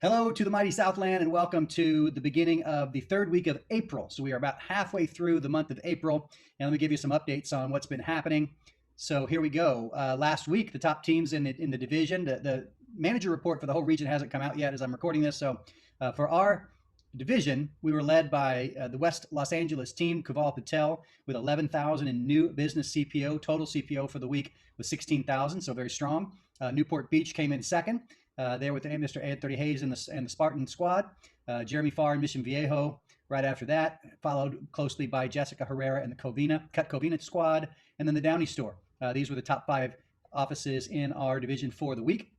Hello to the mighty Southland and welcome to the beginning of the third week of April. So we are about halfway through the month of April, and let me give you some updates on what's been happening. So here we go. Last week, the top teams in the division, the manager report for the whole region hasn't come out yet as I'm recording this. So for our division, we were led by the West Los Angeles team, Kaval Patel, with 11,000 in new business CPO. Total CPO for the week was 16,000, so very strong. Newport Beach came in second. There with Mr. Anthony Hayes and the Spartan squad. Jeremy Farr and Mission Viejo right after that, followed closely by Jessica Herrera and the Cut Covina squad, and then the Downey store. These were the top five offices in our division for the week.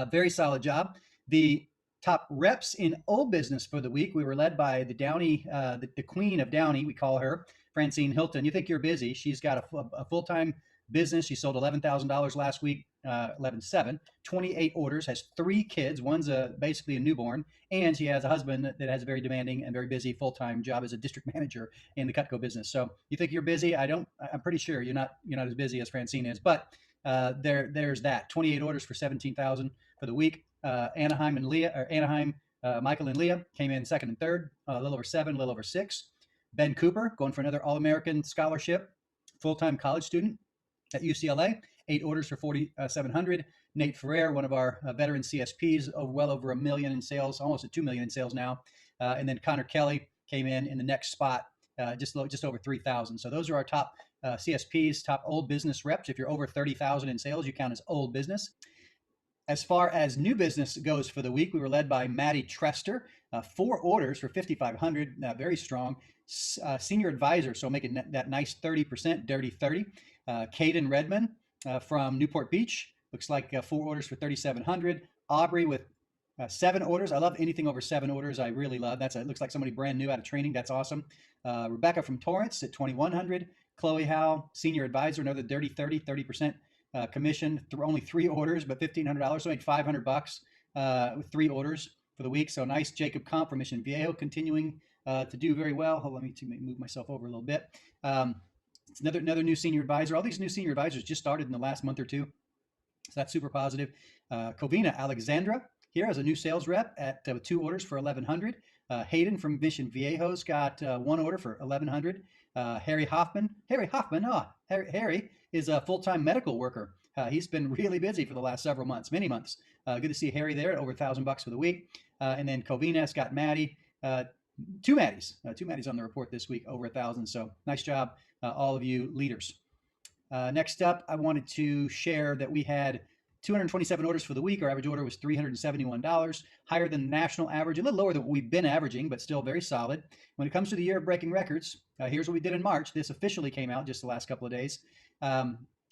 Very solid job. The top reps in old business for the week, we were led by the Downey, the queen of Downey, we call her, Francine Hilton. You think you're busy. She's got a full-time business. She sold $11,000 last week, 11.7, 28 orders, has 3 kids. One's basically a newborn, and she has a husband that has a very demanding and very busy full-time job as a district manager in the Cutco business. So you think you're busy? I'm pretty sure you're not as busy as Francine is, but there's that. 28 orders for 17,000 for the week. Anaheim, Michael and Leah came in second and third, a little over 7, a little over 6. Ben Cooper going for another All-American scholarship, full-time college student at UCLA, 8 orders for 4,700. Nate Ferrer, one of our veteran CSPs, well over $1 million in sales, almost at $2 million in sales now. And then Connor Kelly came in the next spot, just over 3,000. So those are our top CSPs, top old business reps. If you're over 30,000 in sales, you count as old business. As far as new business goes for the week, we were led by Maddie Trester, 4 orders for 5,500, very strong. Senior advisor, so making that nice 30%, dirty 30. Caden Redmond from Newport Beach, looks like 4 orders for 3,700. Aubrey with 7 orders. I love anything over 7 orders. I really love that. It looks like somebody brand new out of training. That's awesome. Rebecca from Torrance at 2,100. Chloe Howe, senior advisor, another dirty 30% commission. Only 3 orders, but $1,500. So made $500 with 3 orders for the week. So nice. Jacob Comp from Mission Viejo continuing to do very well. Hold on, let me move myself over a little bit. It's another new senior advisor. All these new senior advisors just started in the last month or two. So that's super positive. Covina Alexandra here as a new sales rep at 2 orders for 1,100. Hayden from Mission Viejo's got 1 order for 1,100. Harry Hoffman is a full-time medical worker. He's been really busy for the last several months, many months. Good to see Harry there at over $1,000 for the week. And then Covina's got Maddie. 2 Maddies on the report this week, over 1,000. So nice job, all of you leaders. Next up, I wanted to share that we had 227 orders for the week. Our average order was $371, higher than the national average, a little lower than what we've been averaging, but still very solid. When it comes to the year of breaking records, here's what we did in March. This officially came out just the last couple of days.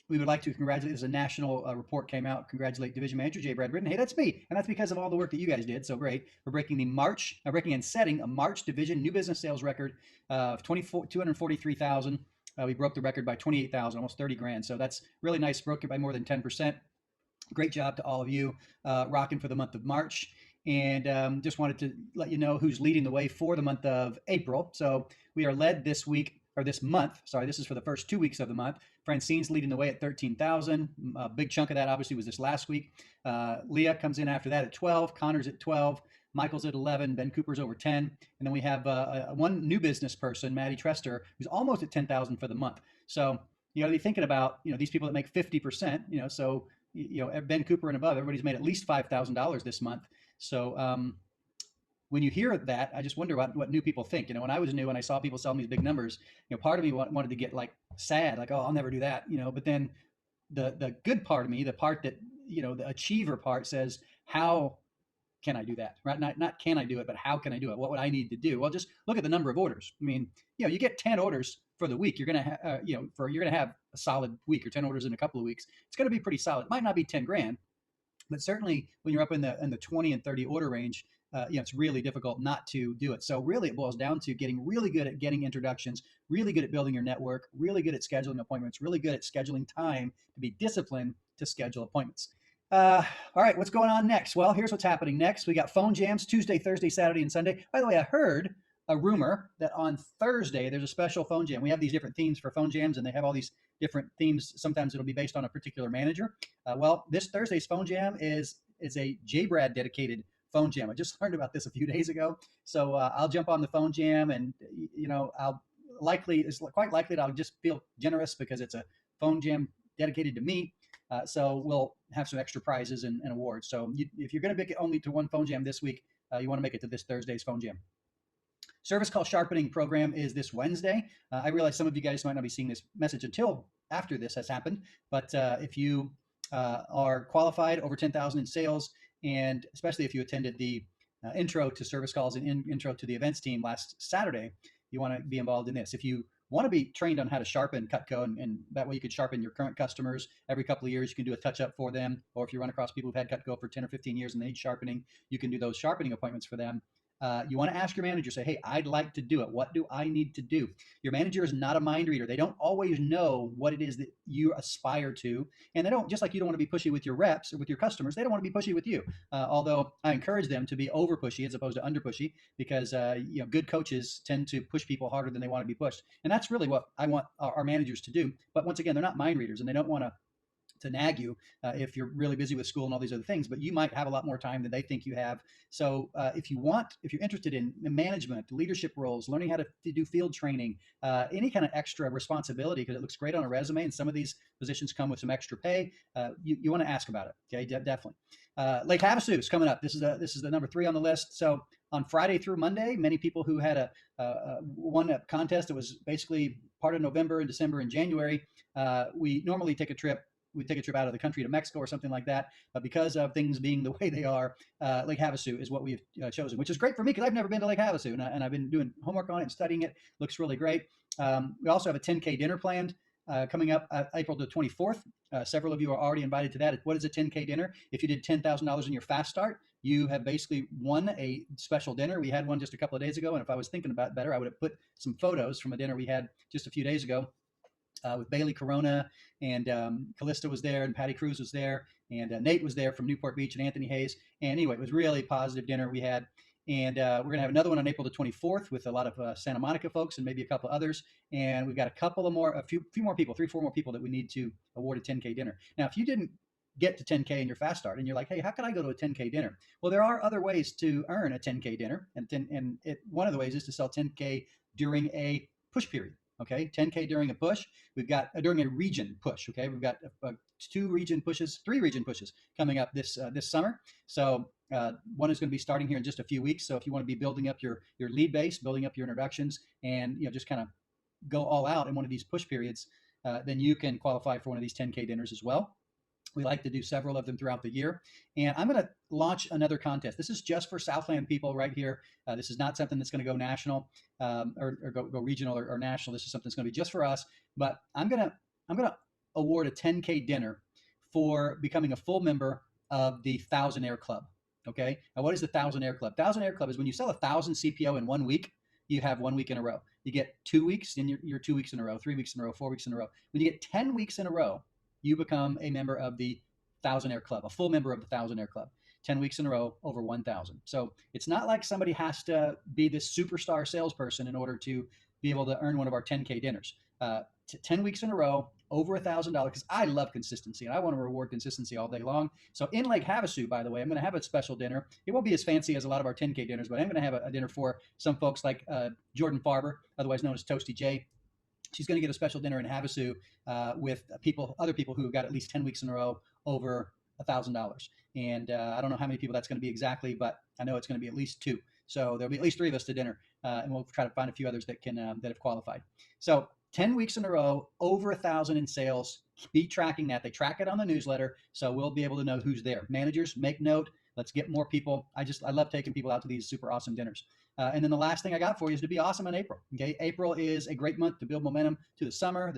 We would like to congratulate, as a national report came out, congratulate Division Manager Jay Brad Britton. Hey, that's me, and that's because of all the work that you guys did. So great. We're breaking and setting a March Division new business sales record of 243,000. We broke the record by 28,000, almost 30 grand. So that's really nice. Broke it by more than 10%. Great job to all of you rocking for the month of March. And just wanted to let you know who's leading the way for the month of April. So we are led this month. Sorry, this is for the first 2 weeks of the month. Francine's leading the way at 13,000. A big chunk of that obviously was this last week. Leah comes in after that at 12. Connor's at 12. Michael's at 11. Ben Cooper's over 10. And then we have one new business person, Maddie Trester, who's almost at 10,000 for the month. So you got to be thinking about, these people that make 50%, so, Ben Cooper and above, everybody's made at least $5,000 this month. So when you hear that, I just wonder what new people think. When I was new and I saw people selling these big numbers, part of me wanted to get like sad, like, oh, I'll never do that, but then the good part of me, the part that, the achiever part says, how can I do that? Right? Not can I do it, but how can I do it? What would I need to do? Well, just look at the number of orders. I mean, you get 10 orders for the week. You're going to you're going to have a solid week, or 10 orders in a couple of weeks. It's going to be pretty solid. It might not be 10 grand, but certainly when you're up in the 20 and 30 order range, it's really difficult not to do it. So really it boils down to getting really good at getting introductions, really good at building your network, really good at scheduling appointments, really good at scheduling time to be disciplined to schedule appointments. All right, what's going on next? Well, here's what's happening next. We got phone jams Tuesday, Thursday, Saturday, and Sunday. By the way, I heard a rumor that on Thursday there's a special phone jam. We have these different themes for phone jams, and they have all these different themes. Sometimes it'll be based on a particular manager. Well, this Thursday's phone jam is a J. Brad dedicated phone jam. I just learned about this a few days ago. So I'll jump on the phone jam, and it's quite likely that I'll just feel generous because it's a phone jam dedicated to me. So we'll have some extra prizes and awards. So if you're going to make it only to one phone jam this week, you want to make it to this Thursday's phone jam. Service call sharpening program is this Wednesday. I realize some of you guys might not be seeing this message until after this has happened, but if you are qualified over 10,000 in sales, and especially if you attended the intro to service calls and intro to the events team last Saturday, you want to be involved in this. If you want to be trained on how to sharpen Cutco, and that way you could sharpen your current customers every couple of years, you can do a touch up for them. Or if you run across people who've had Cutco for 10 or 15 years and they need sharpening, you can do those sharpening appointments for them. You want to ask your manager, say, hey, I'd like to do it. What do I need to do? Your manager is not a mind reader. They don't always know what it is that you aspire to. And they don't, just like you don't want to be pushy with your reps or with your customers, they don't want to be pushy with you. Although I encourage them to be over pushy as opposed to under pushy, because good coaches tend to push people harder than they want to be pushed. And that's really what I want our managers to do. But once again, they're not mind readers, and they don't want to nag you if you're really busy with school and all these other things, but you might have a lot more time than they think you have. So if you're interested in management, leadership roles, learning how to do field training, any kind of extra responsibility, because it looks great on a resume, and some of these positions come with some extra pay, you want to ask about it. Okay, definitely. Lake Havasu is coming up. This is the number 3 on the list. So on Friday through Monday, many people who had won a contest that was basically part of November and December and January, we normally take a trip. We take a trip out of the country to Mexico or something like that. But because of things being the way they are, Lake Havasu is what we've chosen, which is great for me because I've never been to Lake Havasu, and I've been doing homework on it and studying it. Looks really great. We also have a 10K dinner planned coming up April the 24th. Several of you are already invited to that. What is a 10K dinner? If you did $10,000 in your fast start, you have basically won a special dinner. We had one just a couple of days ago, and if I was thinking about it better, I would have put some photos from a dinner we had just a few days ago. With Bailey Corona, and Callista was there, and Patty Cruz was there, and Nate was there from Newport Beach, and Anthony Hayes. And anyway, it was really a positive dinner we had. And we're going to have another one on April the 24th with a lot of Santa Monica folks and maybe a couple others. And we've got a few more people, 3-4 more people that we need to award a 10K dinner. Now, if you didn't get to 10K in your fast start and you're like, hey, how can I go to a 10K dinner? Well, there are other ways to earn a 10K dinner. And one of the ways is to sell 10K during a push period. Okay, 10K during a push. We've got during a region push. Okay, we've got 3 region pushes coming up this summer. So one is going to be starting here in just a few weeks. So if you want to be building up your lead base, building up your introductions, and just kind of go all out in one of these push periods, then you can qualify for one of these 10K dinners as well. We like to do several of them throughout the year. And I'm going to launch another contest. This is just for Southland people right here. This is not something that's going to go national or go regional or national. This is something that's going to be just for us. But I'm going to award a 10K dinner for becoming a full member of the Thousandaire Club. Okay. Now, what is the Thousandaire Club? Thousandaire Club is when you sell 1,000 CPO in 1 week, you have 1 week in a row. You get 2 weeks, then you're 2 weeks in a row, 3 weeks in a row, 4 weeks in a row. When you get 10 weeks in a row, you become a member of the Thousandaire Club, a full member of the Thousandaire Club. 10 weeks in a row, over 1,000. So it's not like somebody has to be this superstar salesperson in order to be able to earn one of our 10K dinners. 10 weeks in a row, over $1,000, because I love consistency and I want to reward consistency all day long. So in Lake Havasu, by the way, I'm going to have a special dinner. It won't be as fancy as a lot of our 10K dinners, but I'm going to have a dinner for some folks like Jordan Farber, otherwise known as Toasty J. She's going to get a special dinner in Havasu with other people who got at least 10 weeks in a row over $1,000. And I don't know how many people that's going to be exactly, but I know it's going to be at least 2. So there'll be at least 3 of us to dinner, and we'll try to find a few others that have qualified. So 10 weeks in a row, over 1,000 in sales. Be tracking that. They track it on the newsletter, so we'll be able to know who's there. Managers, make note. Let's get more people. I love taking people out to these super awesome dinners. And then the last thing I got for you is to be awesome in April. Okay, April is a great month to build momentum to the summer.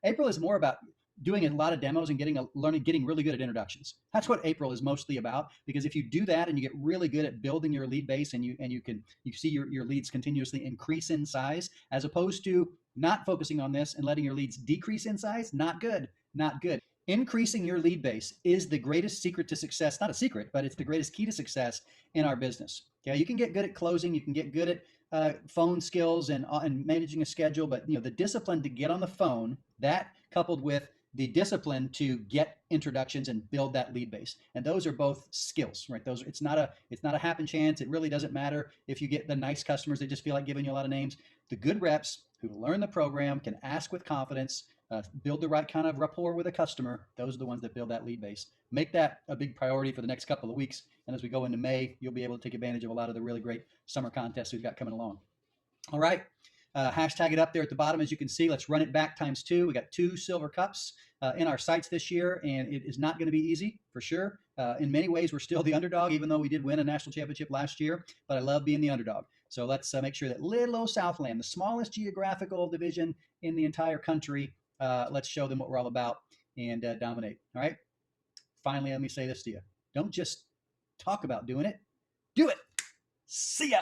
April is more about doing a lot of demos and getting really good at introductions. That's what April is mostly about, because if you do that and you get really good at building your lead base and you see your leads continuously increase in size, as opposed to not focusing on this and letting your leads decrease in size, not good. Increasing your lead base is the greatest secret to success. Not a secret, but it's the greatest key to success in our business. Okay, you can get good at closing, you can get good at phone skills and managing a schedule, but the discipline to get on the phone, that coupled with the discipline to get introductions and build that lead base. And those are both skills, right? Those it's not a happen chance. It really doesn't matter if you get the nice customers that just feel like giving you a lot of names. The good reps who learn the program, can ask with confidence, build the right kind of rapport with a customer. Those are the ones that build that lead base. Make that a big priority for the next couple of weeks. And as we go into May, you'll be able to take advantage of a lot of the really great summer contests we've got coming along. All right. Hashtag it up there at the bottom, as you can see. Let's run it back times 2. We got 2 silver cups in our sights this year, and it is not going to be easy for sure. In many ways, we're still the underdog, even though we did win a national championship last year. But I love being the underdog. So let's make sure that little old Southland, the smallest geographical division in the entire country, let's show them what we're all about and dominate. All right. Finally, let me say this to you: don't just talk about doing it. Do it. See ya.